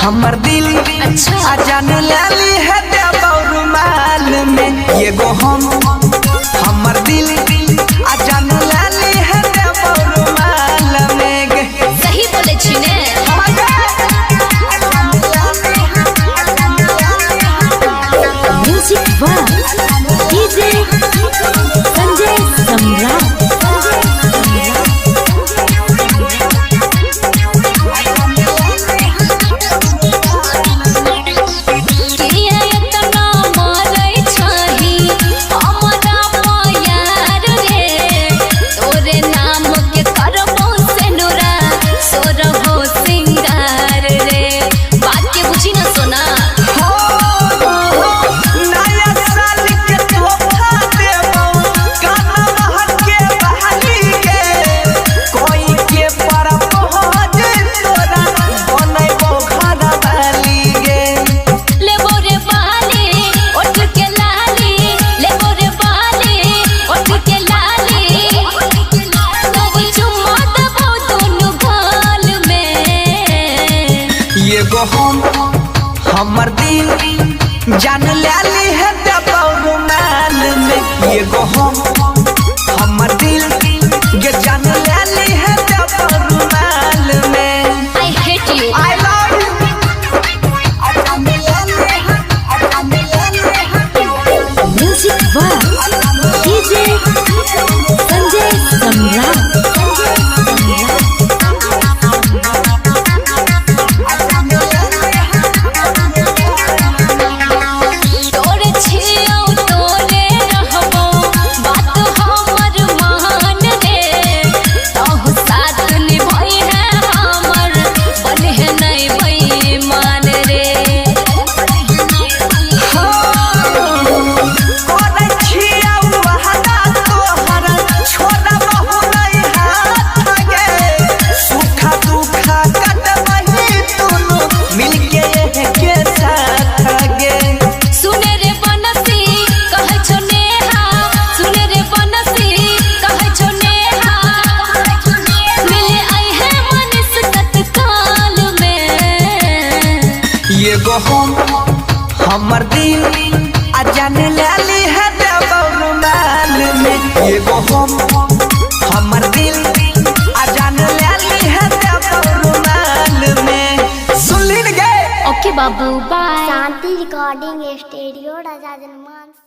हमर दिल आ जान लाली है रुमाल में ये गो हमर दिल आ जान लाली है रुमाल में। सही बोले छी ने। म्यूजिक वाह डीजे संजय सम्राट। ये गो हमर दिल जान लाली है रुमाल में ये गो हमर दिल ये जान लाली है रुमाल में। I hate you. I love you. Music वाह डीजे संजय सम्राट। ये गो हमर दिल आ जान लाली है रुमाल में ये गो हमर दिल आ जान लाली है रुमाल में। सुन ली गे। ओके बाबू बाय। शांति रिकॉर्डिंग स्टूडियो राजा जनमान।